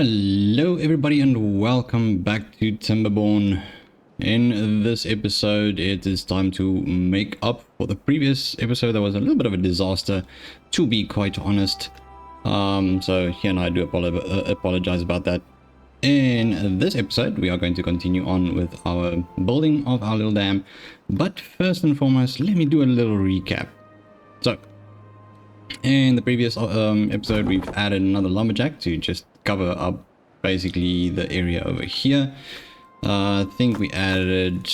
Hello everybody and welcome back to Timberborn. In this episode it is time to make up for the previous episode that was a little bit of a disaster, to be quite honest. So here and I do apologize about that. In this episode we are going to continue on with our building of our little dam, but first and foremost let me do a little recap. So in the previous episode we've added another lumberjack to just cover up basically the area over here. I think we added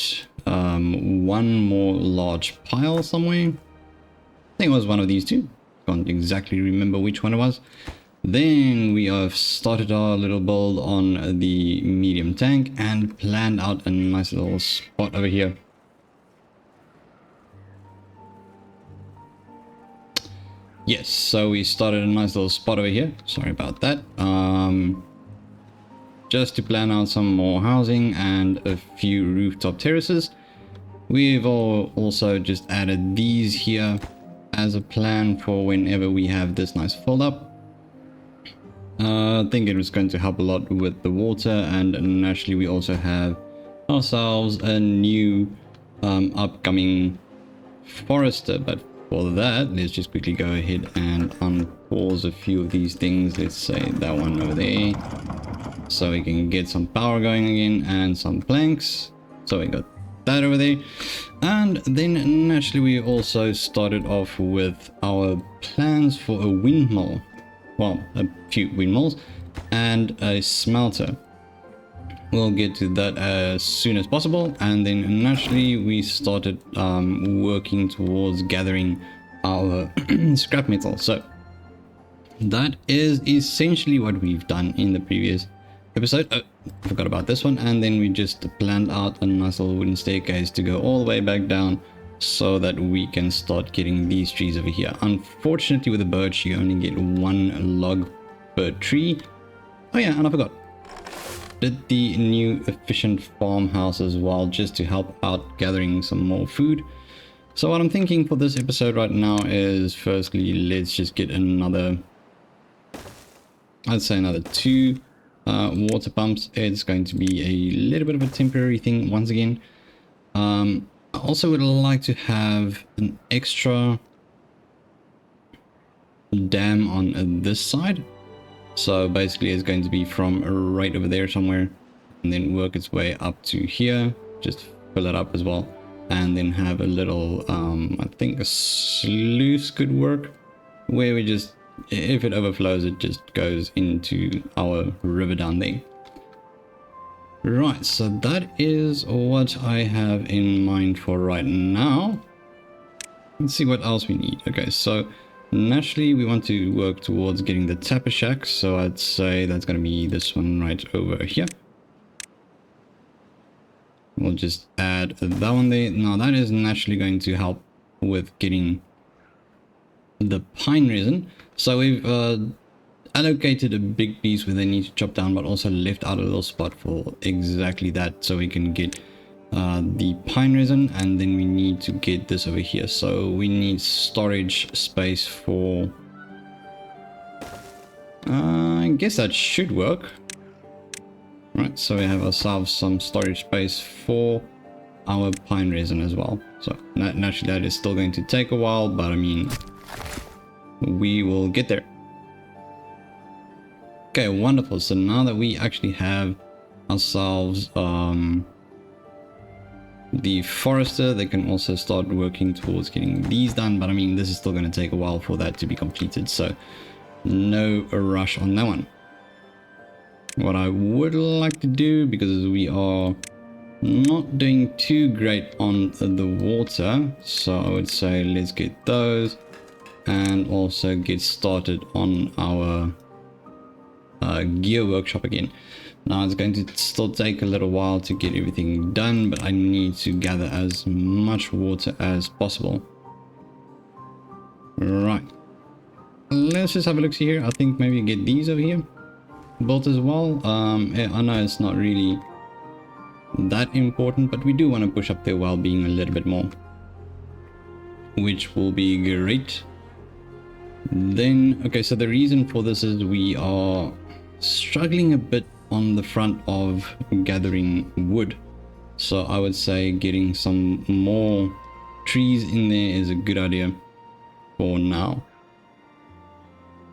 one more large pile somewhere. I think it was one of these two. Can't exactly remember which one it was. Then we have started our little build on the medium tank and planned out a nice little spot over here. Yes, so we started a nice little spot over here. Sorry about that. Just to plan out some more housing and a few rooftop terraces. We've also just added these here as a plan for whenever we have this nice fold up. I think it was going to help a lot with the water, and naturally we also have ourselves a new upcoming forester, but for that let's just quickly go ahead and unpause a few of these things. Let's say that one over there, so we can get some power going again, and some planks, so we got that over there. And then naturally we also started off with our plans for a windmill, well, a few windmills and a smelter. We'll get to that as soon as possible. And then naturally we started working towards gathering our scrap metal. So that is essentially what we've done in the previous episode. I forgot about this one. And then we just planned out a nice little wooden staircase to go all the way back down, so that we can start getting these trees over here. Unfortunately with the birch you only get one log per tree. Oh yeah, and I forgot, did the new efficient farmhouse as well, just to help out gathering some more food. So what I'm thinking for this episode right now is, firstly let's just get another, I'd say another two water pumps. It's going to be a little bit of a temporary thing once again. I also would like to have an extra dam on this side. So basically it's going to be from right over there somewhere, and then work its way up to here, just fill it up as well, and then have a little I think a sluice could work, where we just, if it overflows it just goes into our river down there. Right, so that is what I have in mind for right now. Let's see what else we need. Okay, so naturally we want to work towards getting the tapper shack, so I'd say that's going to be this one right over here. We'll just add that one there. Now that is naturally going to help with getting the pine resin. So we've allocated a big piece where they need to chop down, but also left out a little spot for exactly that, so we can get the pine resin. And then we need to get this over here, so we need storage space for I guess that should work. Right, so we have ourselves some storage space for our pine resin as well. So naturally that is still going to take a while, but I mean we will get there. Okay, wonderful. So now that we actually have ourselves the forester, they can also start working towards getting these done, but I mean this is still going to take a while for that to be completed, so no rush on that one. What I would like to do, because we are not doing too great on the water, so I would say let's get those and also get started on our gear workshop again. Now it's going to still take a little while to get everything done, but I need to gather as much water as possible. Right, let's just have a look see here. I think maybe get these over here built as well. I know it's not really that important, but we do want to push up their well-being a little bit more, which will be great. Then okay, so the reason for this is we are struggling a bit on the front of gathering wood. So I would say getting some more trees in there is a good idea for now.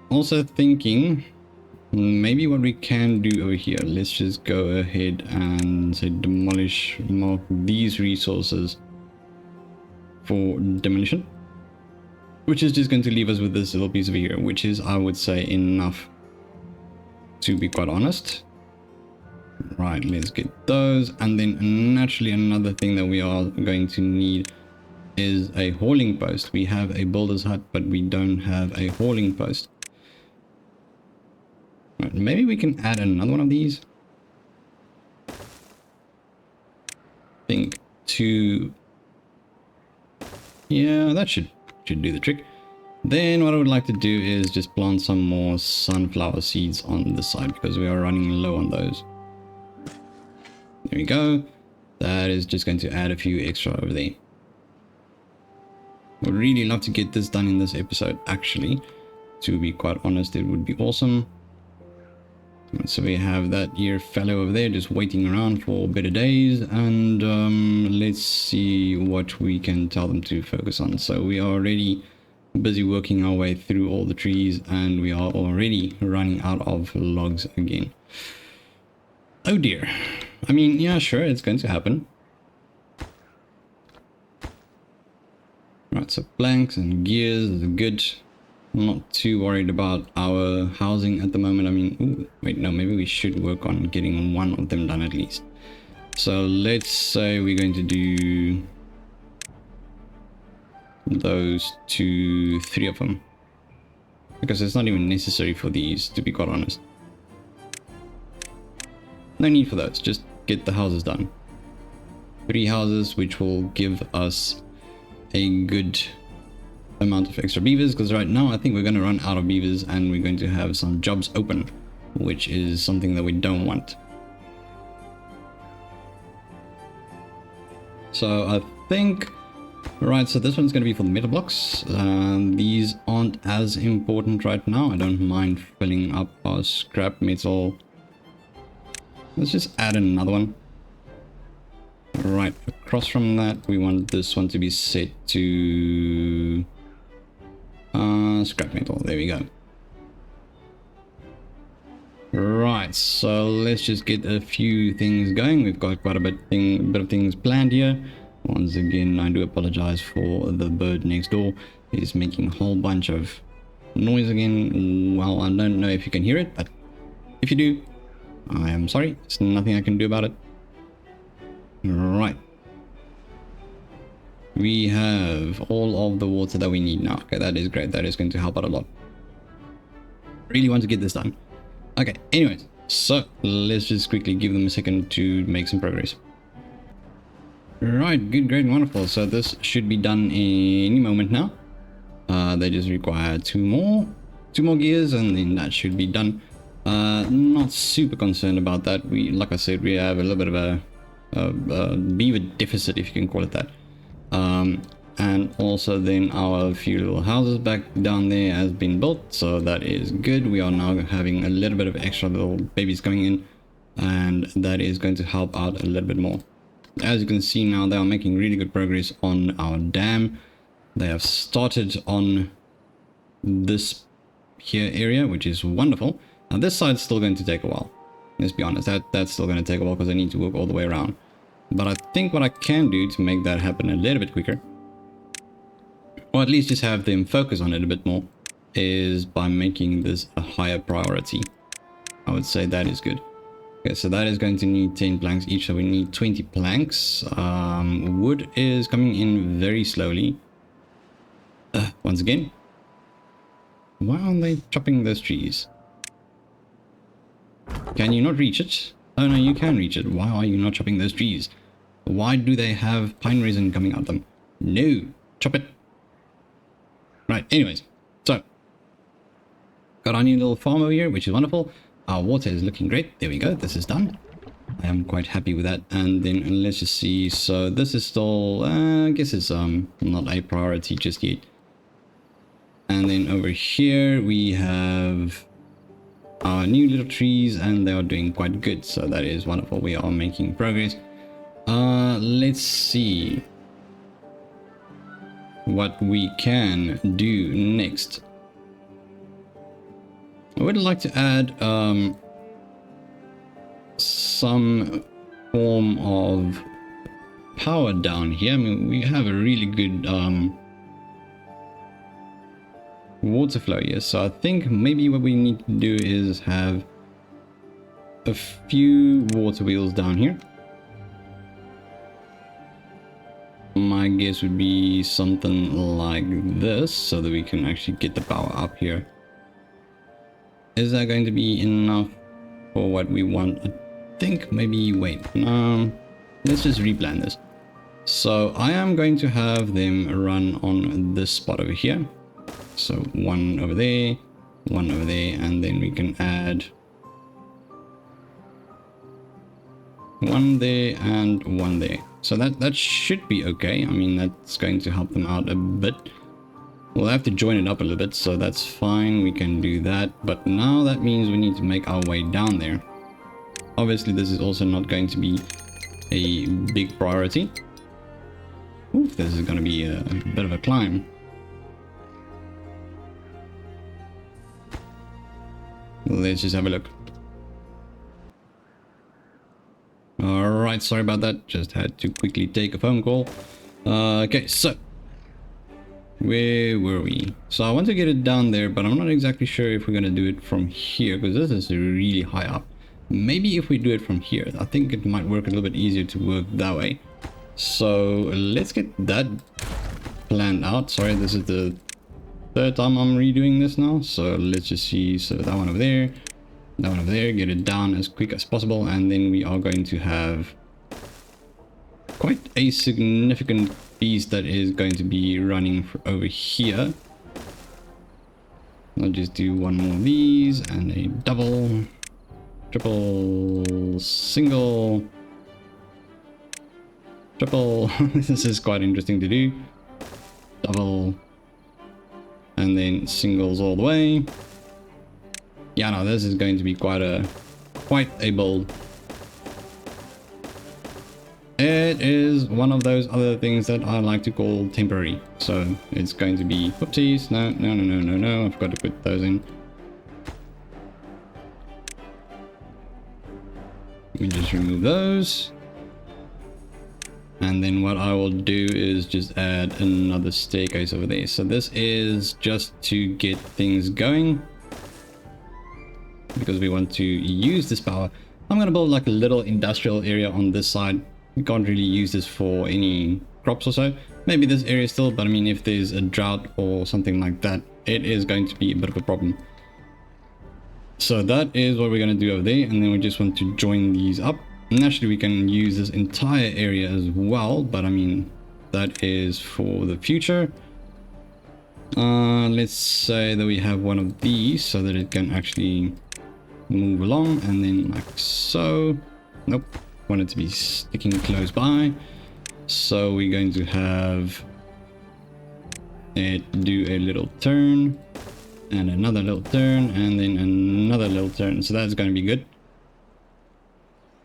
Also thinking maybe what we can do over here, let's just go ahead and say demolish, mark these resources for demolition, which is just going to leave us with this little piece over here, which is, I would say, enough, to be quite honest. Right, let's get those. And then naturally another thing that we are going to need is a hauling post. We have a builder's hut, but we don't have a hauling post. Right, maybe we can add another one of these. I think two. Yeah, that should do the trick. Then what I would like to do is just plant some more sunflower seeds on this side, because we are running low on those. There we go. That is just going to add a few extra over there. Would really love to get this done in this episode, actually. To be quite honest, it would be awesome. So we have that here fellow over there just waiting around for better days, and let's see what we can tell them to focus on. So we are already busy working our way through all the trees, and we are already running out of logs again. Oh dear. I mean, yeah, sure, it's going to happen. Right, so planks and gears is good. I'm not too worried about our housing at the moment. I mean, ooh, wait, no, maybe we should work on getting one of them done at least. So let's say we're going to do those 2, 3 of them, because it's not even necessary for these, to be quite honest. No need for those, just get the houses done. 3 houses, which will give us a good amount of extra beavers, because right now I think we're going to run out of beavers and we're going to have some jobs open, which is something that we don't want. So I think, right, so this one's going to be for the metal blocks. These aren't as important right now. I don't mind filling up our scrap metal. Let's just add another one. Right, across from that we want this one to be set to scrap metal. There we go. Right, so let's just get a few things going. We've got quite a bit of things planned here. Once again, I do apologize for the bird next door. He's making a whole bunch of noise again. Well, I don't know if you can hear it, but if you do, I am sorry. There's nothing I can do about it. Right. We have all of the water that we need now. Okay, that is great. That is going to help out a lot. Really want to get this done. Okay, anyways, so let's just quickly give them a second to make some progress. Right, good, great, wonderful. So this should be done any moment now. They just require two more gears, and then that should be done. Not super concerned about that. Like I said, we have a little bit of a beaver deficit, if you can call it that. And also then our few little houses back down there has been built, so that is good. We are now having a little bit of extra little babies coming in, and that is going to help out a little bit more. As you can see now, they are making really good progress on our dam. They have started on this here area, which is wonderful. Now this side's still going to take a while. Let's be honest, that's still going to take a while because I need to work all the way around. But I think what I can do to make that happen a little bit quicker, or at least just have them focus on it a bit more, is by making this a higher priority. I would say that is good. Okay, so that is going to need 10 planks each, so we need 20 planks. Wood is coming in very slowly. Once again, why aren't they chopping those trees? Can you not reach it? Oh no, you can reach it. Why are you not chopping those trees? Why do they have pine resin coming out of them? No, chop it. Right, anyways, so got our new little farm over here, which is wonderful. Our water is looking great. There we go, this is done. I am quite happy with that. And then let's just see. So this is still, I guess it's not a priority just yet. And then over here we have our new little trees, and they are doing quite good. So that is wonderful. We are making progress. Let's see what we can do next. I would like to add some form of power down here. I mean, we have a really good water flow here, so I think maybe what we need to do is have a few water wheels down here. My guess would be something like this, so that we can actually get the power up here. Is that going to be enough for what we want? I think maybe, wait, let's just replan this. So I am going to have them run on this spot over here. So one over there, and then we can add one there and one there. So that should be okay. I mean, that's going to help them out a bit. We'll have to join it up a little bit, so that's fine. We can do that. But now that means we need to make our way down there. Obviously, this is also not going to be a big priority. Oof, this is going to be a bit of a climb. Let's just have a look. Alright, sorry about that. Just had to quickly take a phone call. Okay, so where were we? So I want to get it down there, but I'm not exactly sure if we're going to do it from here, because this is really high up. Maybe if we do it from here, I think it might work a little bit easier to work that way. So let's get that planned out. Sorry, this is the third time I'm redoing this now. So let's just see. So that one over there, that one over there, get it down as quick as possible. And then we are going to have quite a significant piece that is going to be running over here. I'll just do one more of these and a double, triple, single, triple. This is quite interesting to do. Double, and then singles all the way. Yeah, no, this is going to be quite a build. It is one of those other things that I like to call temporary. So it's going to be, whoopsies, no, I've got to put those in. Let me just remove those. And then what I will do is just add another staircase over there. So this is just to get things going, because we want to use this power. I'm going to build like a little industrial area on this side. We can't really use this for any crops or so. Maybe this area still, but I mean, if there's a drought or something like that, it is going to be a bit of a problem. So that is what we're going to do over there. And then we just want to join these up. Naturally, we can use this entire area as well, but I mean, that is for the future. Let's say that we have one of these so that it can actually move along, and then like so. Nope, want it to be sticking close by. So we're going to have it do a little turn and another little turn and then another little turn. So that's going to be good.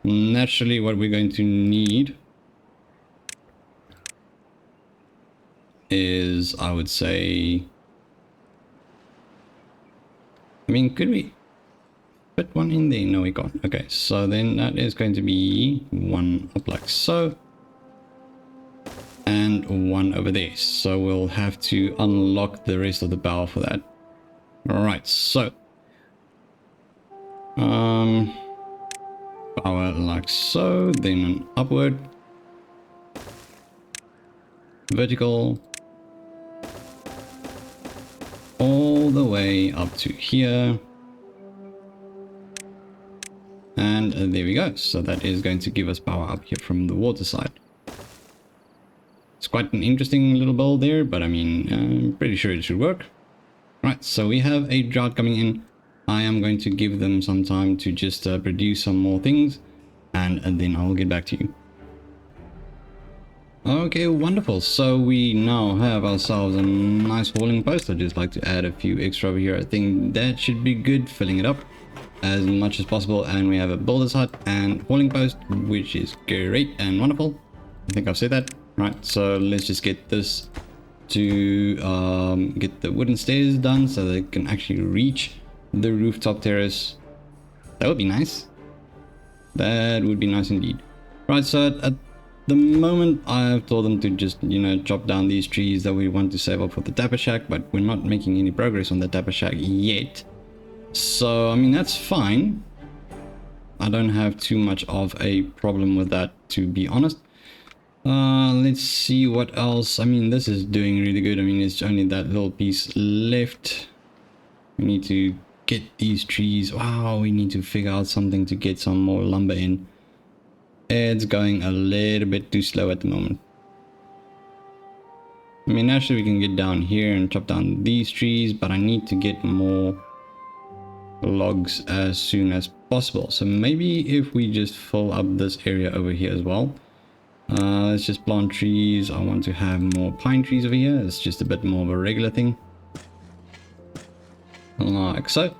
Naturally, what we're going to need is, I would say, I mean, could we put one in there? No, we can't. Okay, so then that is going to be one up like so, and one over there. So we'll have to unlock the rest of the power for that. All right, so power like so, then an upward, vertical, all the way up to here, and there we go. So that is going to give us power up here from the water side. It's quite an interesting little build there, but I mean, I'm pretty sure it should work. Right, so we have a drought coming in. I am going to give them some time to just produce some more things, and then I'll get back to you. Okay, wonderful. So we now have ourselves a nice hauling post. I'd just like to add a few extra over here. I think that should be good, filling it up. as much as possible, and we have a builder's hut and hauling post, which is great and wonderful. I think I've said that right. So let's just get this to get the wooden stairs done so they can actually reach the rooftop terrace. That would be nice. That would be nice indeed. Right, so at the moment I've told them to just, you know, chop down these trees that we want to save up for the Dapper Shack, but we're not making any progress on the Dapper Shack yet. So, I mean, that's fine. I don't have too much of a problem with that, to be honest. Let's see what else. I mean, this is doing really good. I mean, it's only that little piece left. We need to get these trees. Wow, we need to figure out something to get some more lumber in. It's going a little bit too slow at the moment. I mean, actually we can get down here and chop down these trees, but I need to get more logs as soon as possible. So maybe if we just fill up this area over here as well. Let's just plant trees. I want to have more pine trees over here. It's just a bit more of a regular thing. Like so.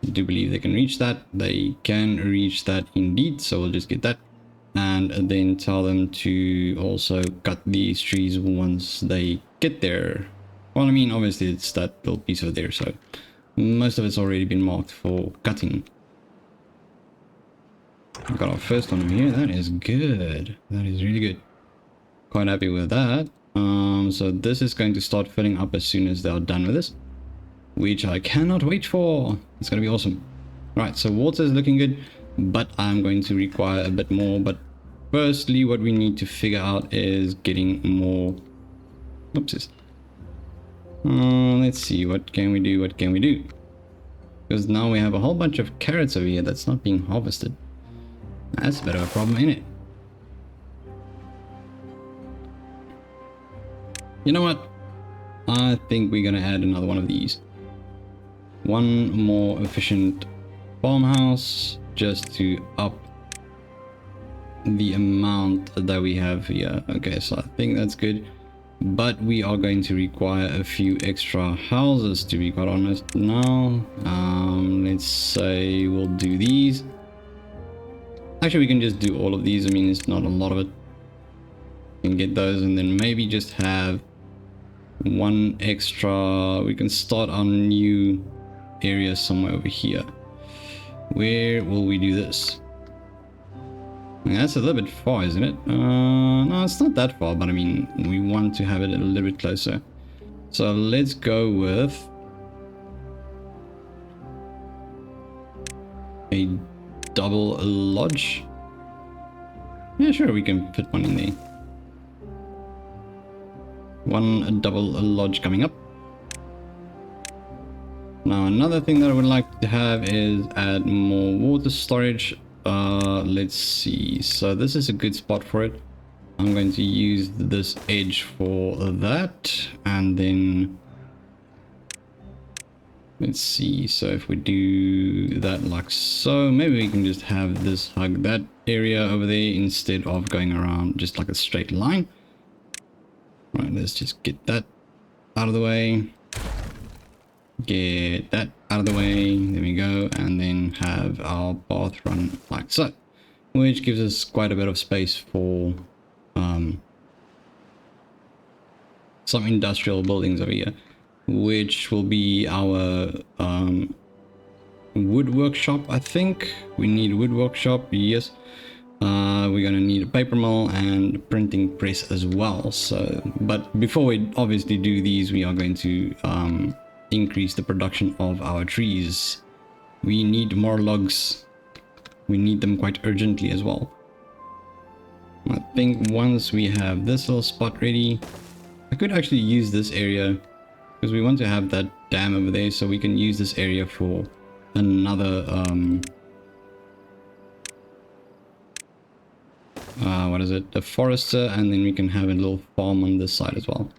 I do believe they can reach that. They can reach that indeed. So we'll just get that. And then tell them to also cut these trees once they get there. Well, I mean, obviously it's that little piece over there. So most of it's already been marked for cutting. We've got our first one over here. That is good. That is really good. Quite happy with that. So this is going to start filling up as soon as they're done with this, which I cannot wait for. It's going to be awesome. Right, so water is looking good, but I'm going to require a bit more. But firstly, what we need to figure out is getting more. Oopsies. Let's see, what can we do? What can we do? Because now we have a whole bunch of carrots over here that's not being harvested. That's a bit of a problem, ain't it? You know what? I think we're gonna add another one of these. One more efficient farmhouse just to up the amount that we have here. Okay, so I think that's good. But we are going to require a few extra houses, to be quite honest now. Let's say we'll do these. Actually, we can just do all of these. I mean, it's not a lot of it. We can get those and then maybe just have one extra. We can start our new area somewhere over here. Where will we do this? I mean, that's a little bit far, isn't it? No, it's not that far, but I mean, we want to have it a little bit closer. So let's go with a double lodge. Yeah, sure, we can fit one in there. One double lodge coming up. Now another thing that I would like to have is add more water storage. Let's see, so this is a good spot for it. I'm going to use this edge for that, and then let's see, so if we do that like so, maybe we can just have this hug that area over there instead of going around just like a straight line. Right, let's just get that out of the way. Get that out of the way. There we go. And then have our path run like so, which gives us quite a bit of space for some industrial buildings over here, which will be our wood workshop. I think we need a wood workshop. Yes. We're gonna need a paper mill and a printing press as well. So, but before we obviously do these, we are going to increase the production of our trees. We need more logs. We need them quite urgently as well. I think once we have this little spot ready, I could actually use this area because we want to have that dam over there, so we can use this area for another what is it, a forester, and then we can have a little farm on this side as well.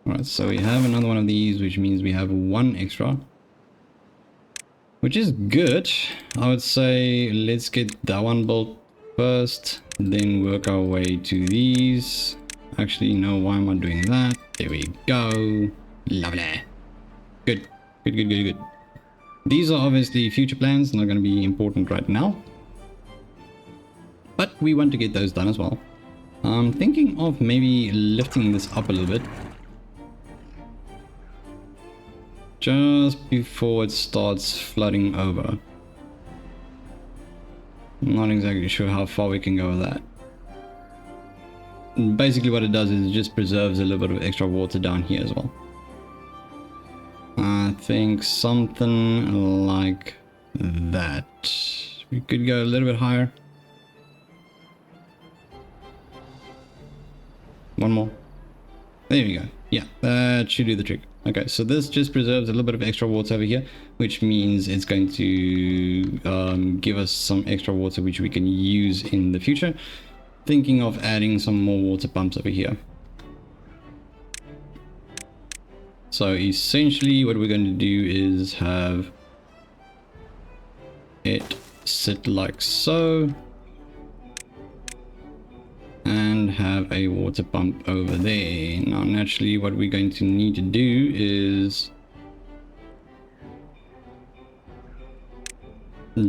Alright, so we have another one of these, which means we have one extra, which is good. I would say let's get that one built first, then work our way to these. Actually, no, why am I doing that? There we go. Lovely. Good, good, good, good, good. These are obviously future plans, not going to be important right now, but we want to get those done as well. I'm thinking of maybe lifting this up a little bit just before it starts flooding over. I'm not exactly sure how far we can go with that. And basically what it does is it just preserves a little bit of extra water down here as well. I think something like that. We could go a little bit higher. One more. There we go. Yeah, that should do the trick. Okay, so this just preserves a little bit of extra water over here, which means it's going to give us some extra water which we can use in the future. Thinking of adding some more water pumps over here. So essentially what we're going to do is have it sit like so, and have a water pump over there. Now naturally what we're going to need to do is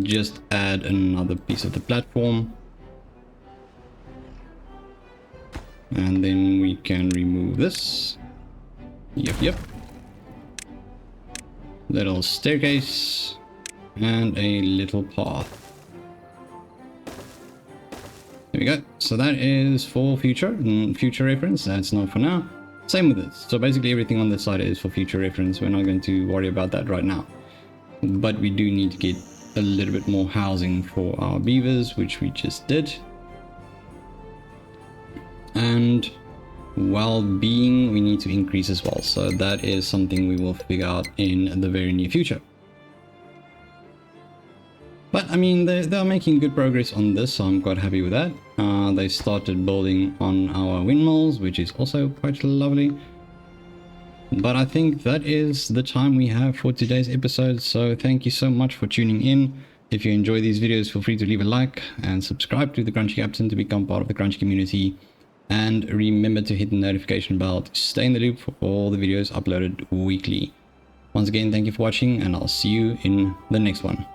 just add another piece of the platform, and then we can remove this. Yep. Little staircase and a little path. There we go. So that is for future reference. That's not for now. Same with this. So basically everything on this side is for future reference. We're not going to worry about that right now. But we do need to get a little bit more housing for our beavers, which we just did. And well-being we need to increase as well. So that is something we will figure out in the very near future. But I mean, they're making good progress on this, so I'm quite happy with that. They started building on our windmills, which is also quite lovely. But I think that is the time we have for today's episode. So thank you so much for tuning in. If you enjoy these videos, feel free to leave a like and subscribe to the Crunchy Captain to become part of the Crunchy community. And remember to hit the notification bell to stay in the loop for all the videos uploaded weekly. Once again, thank you for watching, and I'll see you in the next one.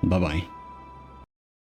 Bye-bye.